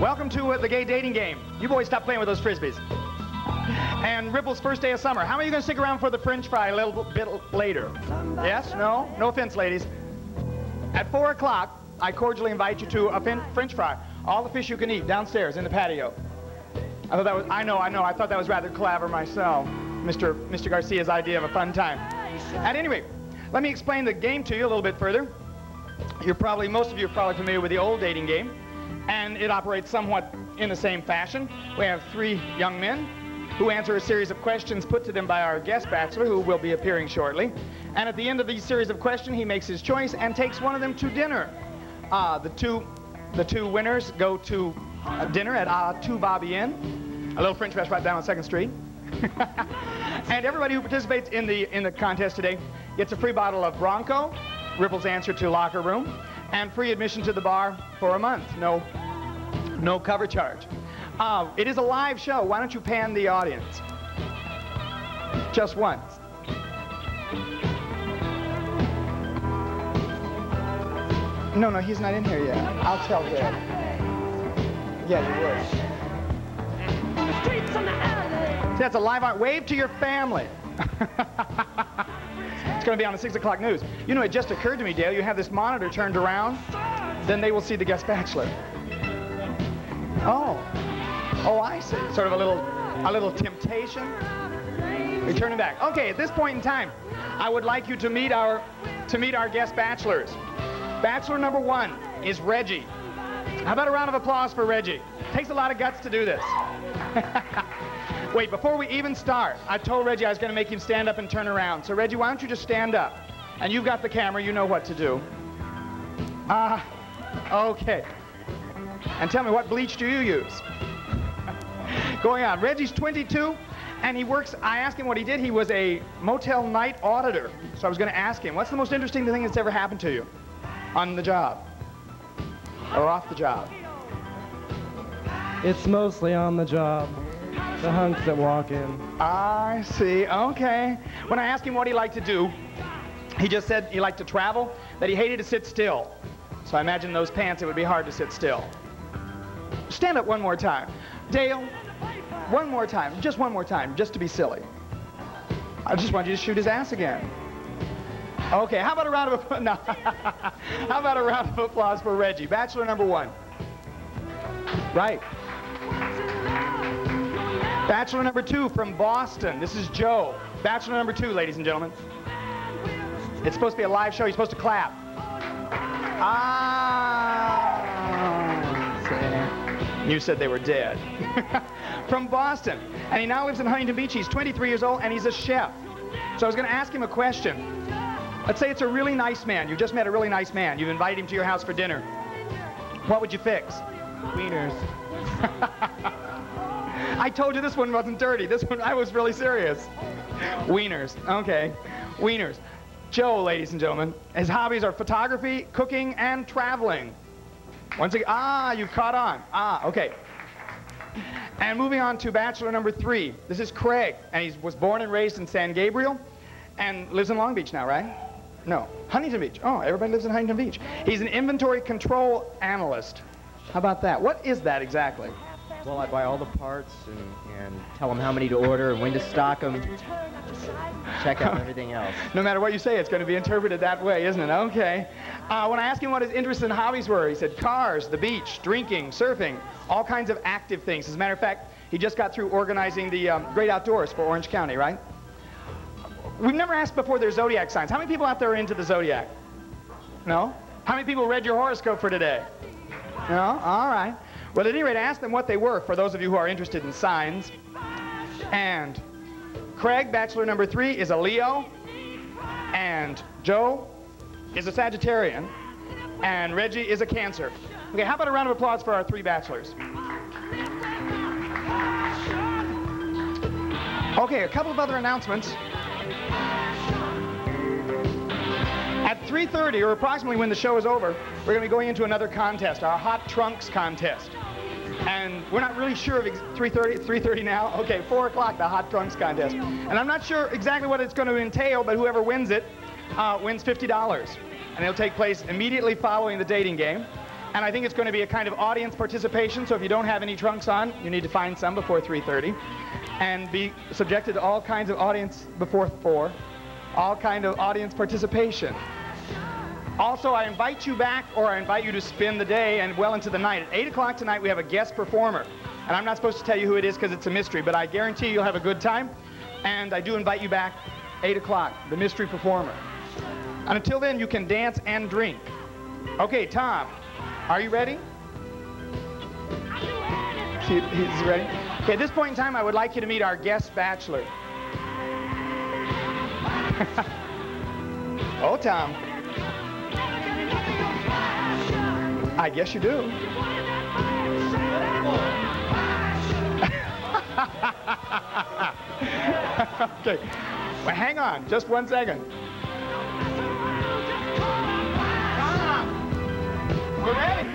Welcome to the gay dating game. You boys stop playing with those frisbees. And Ripple's first day of summer. How many of you going to stick around for the French fry a little bit later? Yes? No? No offense, ladies. At 4 o'clock, I cordially invite you to a French fry. All the fish you can eat downstairs in the patio. I thought that was, I know. I thought that was rather clever myself. Mr. Garcia's idea of a fun time. At any rate, let me explain the game to you a little bit further. Most of you are probably familiar with the old dating game, and it operates somewhat in the same fashion. We have 3 young men who answer a series of questions put to them by our guest bachelor, who will be appearing shortly. And at the end of these series of questions, he makes his choice and takes one of them to dinner. The two winners go to dinner at Two Bobby Inn, a little French restaurant down on 2nd Street. And everybody who participates in the contest today gets a free bottle of Bronco, Ripple's answer to locker room, and free admission to the bar for a month. No cover charge. It is a live show. Why don't you pan the audience? Just once. No, he's not in here yet. I'll tell Dad. Yeah, you would. The streets on the alley. See, that's a live art. Wave to your family. It's going to be on the 6 o'clock news. You know, it just occurred to me, Dale, you have this monitor turned around, then they will see the guest bachelor. Oh, I see. Sort of a little temptation. We turn it back. Okay, at this point in time, I would like you to meet our guest bachelors. Bachelor number 1 is Reggie. How about a round of applause for Reggie? Takes a lot of guts to do this. Wait, before we even start, I told Reggie I was going to make him stand up and turn around. So Reggie, why don't you just stand up? And you've got the camera, you know what to do. Okay. And tell me, what bleach do you use? Going on. Reggie's 22, and he works, I asked him what he did. He was a motel night auditor. So I was going to ask him, what's the most interesting thing that's ever happened to you? On the job? Or off the job? It's mostly on the job. The hunks that walk in. I see. Okay. When I asked him what he liked to do, he just said he liked to travel, that he hated to sit still. So I imagine those pants, it would be hard to sit still. Stand up one more time. Dale, one more time, just to be silly. I just want you to shoot his ass again. Okay, how about a round of applause? No. How about a round of applause for Reggie, bachelor number 1? Right. Bachelor number 2 from Boston. This is Joe. Bachelor number 2, ladies and gentlemen. It's supposed to be a live show. You're supposed to clap. You said they were dead. From Boston. And he now lives in Huntington Beach. He's 23 years old, and he's a chef. So I was going to ask him a question. Let's say it's a really nice man. You just met a really nice man. You've invited him to your house for dinner. What would you fix? Wieners. I told you this one wasn't dirty. This one, I was really serious. Wieners. Okay. Wieners. Joe, ladies and gentlemen, his hobbies are photography, cooking, and traveling. Once again, you've caught on. Okay. And moving on to bachelor number 3. This is Craig, and he was born and raised in San Gabriel, and lives in Long Beach now, right? No, Huntington Beach. Oh, everybody lives in Huntington Beach. He's an inventory control analyst. How about that? What is that exactly? Well, I buy all the parts and tell them how many to order and when to stock them. Check out everything else. No matter what you say, it's going to be interpreted that way, isn't it? Okay. When I asked him what his interests and hobbies were, he said cars, the beach, drinking, surfing, all kinds of active things. As a matter of fact, he just got through organizing the Great Outdoors for Orange County, right? We've never asked before their zodiac signs. How many people out there are into the zodiac? No? How many people read your horoscope for today? No? All right. Well, at any rate, I asked them what they were, for those of you who are interested in signs. And Craig, bachelor number 3, is a Leo. And Joe is a Sagittarian. And Reggie is a Cancer. Okay, how about a round of applause for our 3 bachelors? Okay, a couple of other announcements. At 3:30, or approximately when the show is over, we're going to be going into another contest, our Hot Trunks contest. And we're not really sure of 3:30. It's 3:30 now. Okay, 4 o'clock, the Hot Trunks contest. And I'm not sure exactly what it's going to entail, but whoever wins it wins $50. And it'll take place immediately following the dating game. And I think it's going to be a kind of audience participation, so if you don't have any trunks on, you need to find some before 3:30. And be subjected to all kinds of audience before 4. All kind of audience participation. Also, I invite you back, or I invite you to spend the day and well into the night. At 8 o'clock tonight, we have a guest performer. And I'm not supposed to tell you who it is because it's a mystery, but I guarantee you'll have a good time. And I do invite you back 8 o'clock, the mystery performer. And until then, you can dance and drink. Okay, Tom, are you ready? He's ready? Okay, at this point in time, I would like you to meet our guest bachelor. Oh, Tom. I guess you do. Okay. Well, hang on, just 1 second. We're ready.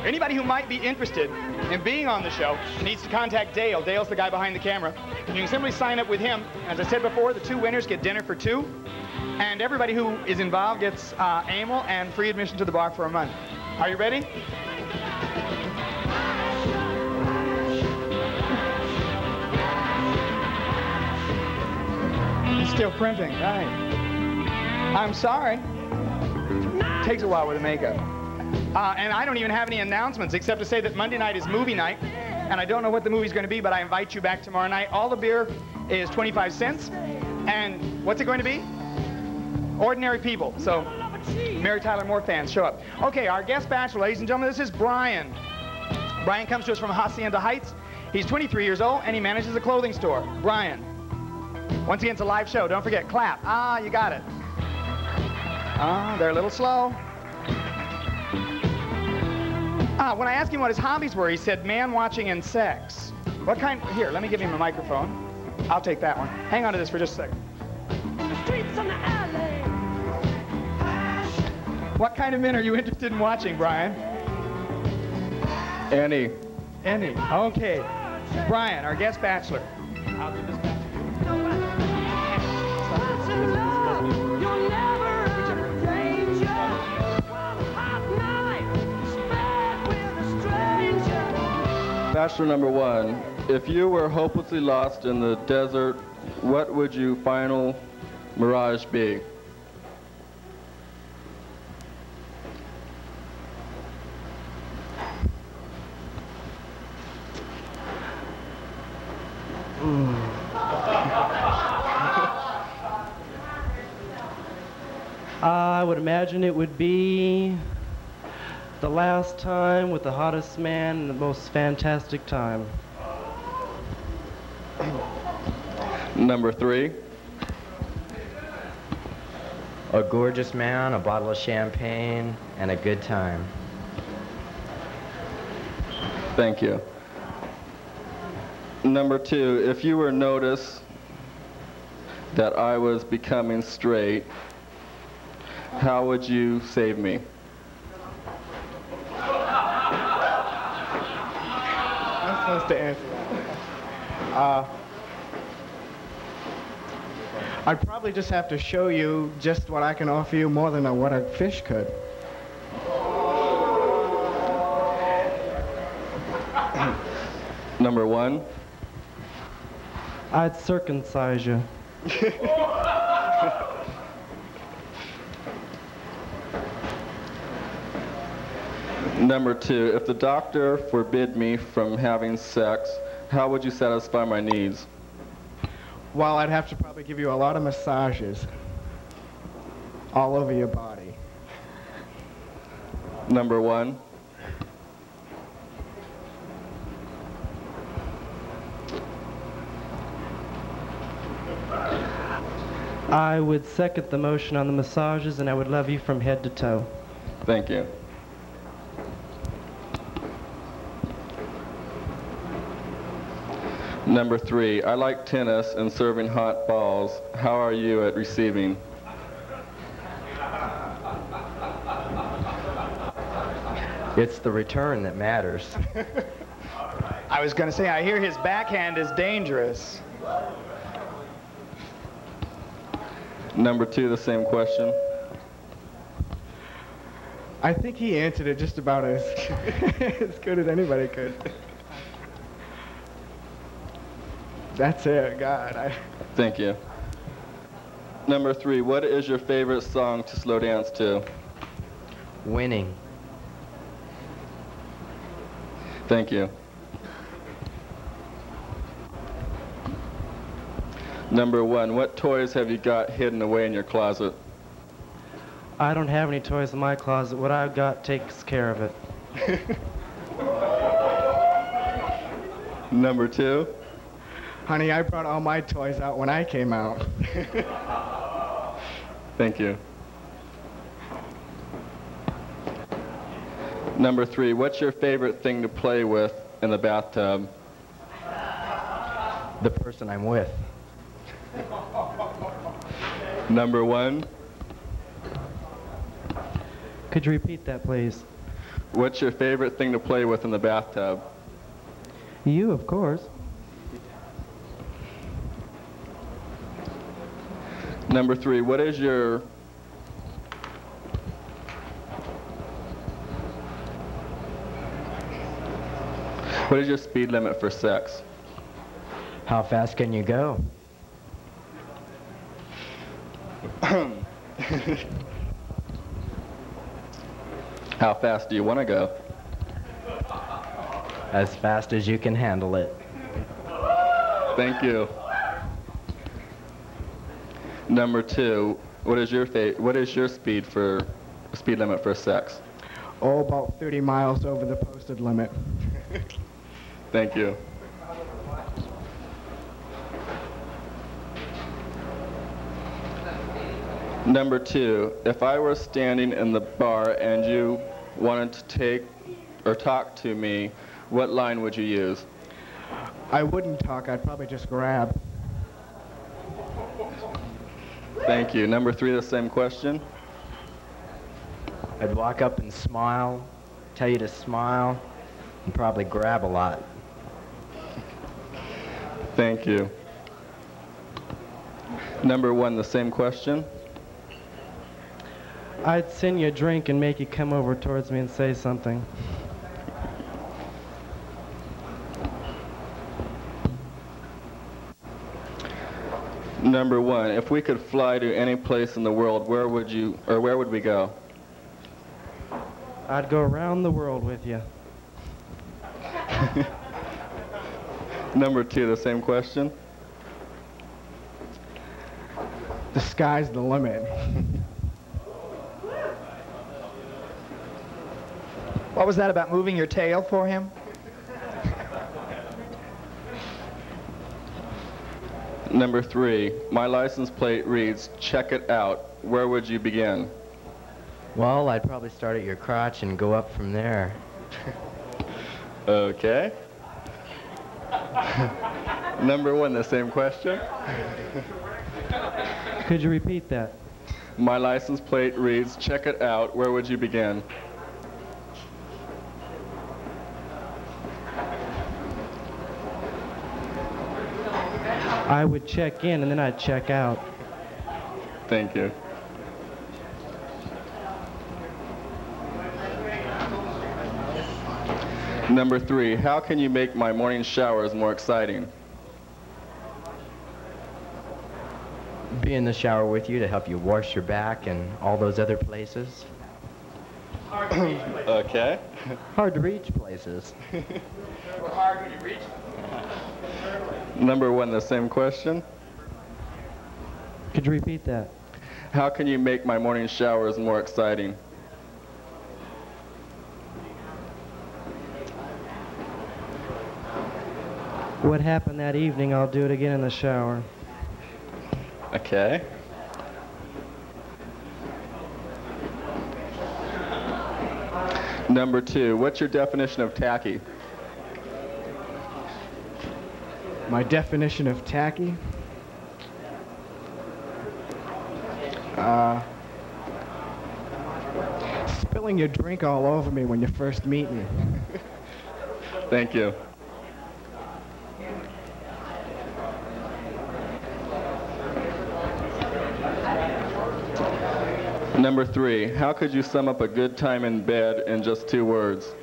Anybody who might be interested in being on the show needs to contact Dale. Dale's the guy behind the camera. You can simply sign up with him. As I said before, the 2 winners get dinner for 2. And everybody who is involved gets AML and free admission to the bar for a month. Are you ready? It's still printing, right? I'm sorry. Takes a while with the makeup. And I don't even have any announcements except to say that Monday night is movie night. And I don't know what the movie's going to be, but I invite you back tomorrow night. All the beer is 25 cents. And what's it going to be? Ordinary people. So Mary Tyler Moore fans, show up. Okay, our guest bachelor, ladies and gentlemen, this is Brian. Brian comes to us from Hacienda Heights. He's 23 years old, and he manages a clothing store. Brian. Once again, it's a live show. Don't forget, clap. Ah, you got it. Ah, they're a little slow. When I asked him what his hobbies were, he said man watching and sex. What kind? Here, let me give him a microphone. I'll take that one. Hang on to this for just a second. What kind of men are you interested in watching, Brian? Any. Any. Okay. Brian, our guest bachelor. I'll do this back. Bachelor number 1, if you were hopelessly lost in the desert, what would your final mirage be? I would imagine it would be the last time with the hottest man and the most fantastic time. Number 3. A gorgeous man, a bottle of champagne, and a good time. Thank you. Number 2, if you were to notice that I was becoming straight, how would you save me? I'm supposed to answer that. I'd probably just have to show you just what I can offer you more than what a fish could. Number 1. I'd circumcise you. Number 2, if the doctor forbid me from having sex, how would you satisfy my needs? Well, I'd have to probably give you a lot of massages all over your body. Number 1. I would second the motion on the massages, and I would love you from head to toe. Thank you. Number 3, I like tennis and serving hot balls. How are you at receiving? It's the return that matters. I was going to say, I hear his backhand is dangerous. Number 2, the same question. I think he answered it just about as, as good as anybody could. That's it, God. Thank you. Number 3, what is your favorite song to slow dance to? Winning. Thank you. Number 1, what toys have you got hidden away in your closet? I don't have any toys in my closet. What I've got takes care of it. Number 2, Honey, I brought all my toys out when I came out. thank you. Number 3, what's your favorite thing to play with in the bathtub? The person I'm with. Number 1, Could you repeat that, please? what's your favorite thing to play with in the bathtub? You, of course. Number 3, what is your speed limit for sex? How fast can you go? How fast do you want to go? As fast as you can handle it. Thank you. Number 2, what is your speed limit for sex? Oh, about 30 miles over the posted limit. Thank you. Number 2, if I were standing in the bar and you wanted to take or talk to me, what line would you use? I wouldn't talk, I'd probably just grab. Thank you. Number 3, the same question. I'd walk up and smile, tell you to smile, and probably grab a lot. Thank you. Number 1, the same question. I'd send you a drink and make you come over towards me and say something. Number 1, if we could fly to any place in the world, where would we go? I'd go around the world with you. Number 2, the same question. The sky's the limit. What was that about moving your tail for him? Number 3, my license plate reads, check it out. Where would you begin? Well, I'd probably start at your crotch and go up from there. Okay. Number 1, the same question. Could you repeat that? My license plate reads, check it out. Where would you begin? I would check in and then I'd check out. Thank you. Number 3, how can you make my morning showers more exciting? Be in the shower with you to help you wash your back and all those other places. Okay. Hard to reach places. Hard when you reach. Number 1, the same question. Could you repeat that? How can you make my morning showers more exciting? What happened that evening, I'll do it again in the shower. Okay. Number 2, what's your definition of tacky? My definition of tacky? Spilling your drink all over me when you first meet me. Thank you. Number 3, how could you sum up a good time in bed in just 2 words?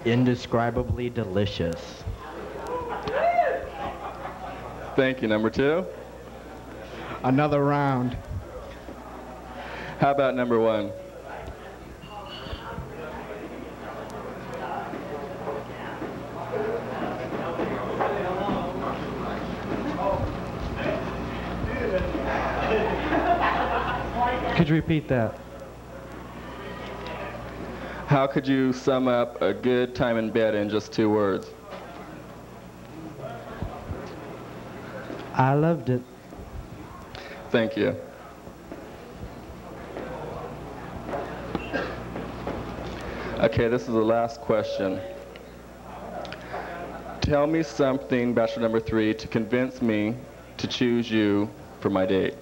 Indescribably delicious. Thank you. Number 2? Another round. How about number 1? Could you repeat that? How could you sum up a good time in bed in just 2 words? I loved it. Thank you. Okay, this is the last question. Tell me something, bachelor number 3, to convince me to choose you for my date.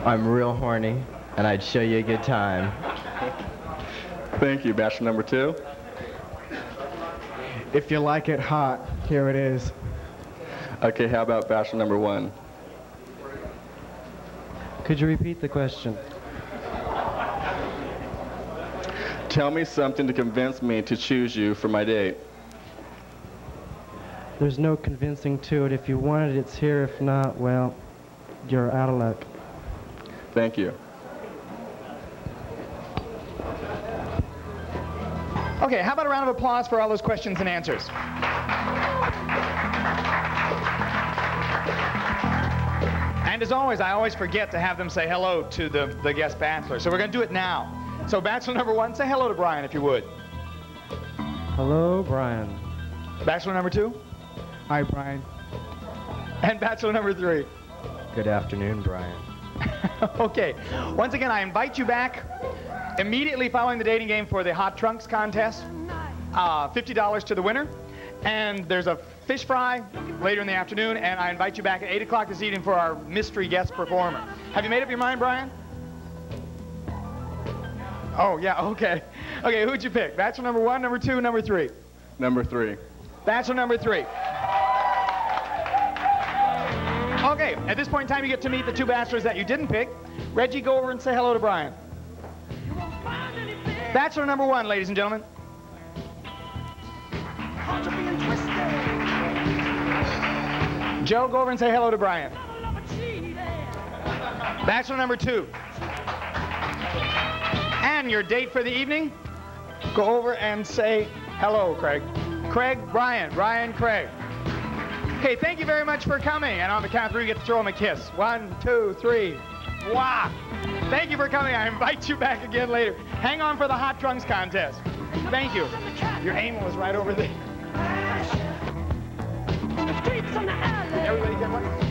I'm real horny, and I'd show you a good time. Thank you, bachelor number 2. If you like it hot, here it is. Okay, how about bachelor number 1? Could you repeat the question? Tell me something to convince me to choose you for my date. There's no convincing to it. If you want it, it's here. If not, well, you're out of luck. Thank you. Okay, how about a round of applause for all those questions and answers? And as always, I always forget to have them say hello to the guest bachelor. So we're going to do it now. So bachelor number 1, say hello to Brian if you would. Hello, Brian. Bachelor number 2. Hi, Brian. And bachelor number 3. Good afternoon, Brian. Okay. Once again, I invite you back immediately following the dating game for the Hot Trunks contest. $50 to the winner. And there's a fish fry later in the afternoon, and I invite you back at 8 o'clock this evening for our mystery guest performer. Have you made up your mind, Brian? Oh, yeah, okay. Okay, who'd you pick? Bachelor number 1, number 2, number 3? Number 3. Bachelor number 3. Okay, at this point in time, you get to meet the 2 bachelors that you didn't pick. Reggie, go over and say hello to Brian. Bachelor number 1, ladies and gentlemen. Joe, go over and say hello to Brian. Bachelor number 2. And your date for the evening, go over and say hello, Craig. Craig, Brian, Craig. Okay, thank you very much for coming. And on the count of 3, you get to throw him a kiss. 1, 2, 3. Wow. Thank you for coming. I invite you back again later. Hang on for the Hot Trunks contest. Thank you. Your anal is right over there. Everybody get one?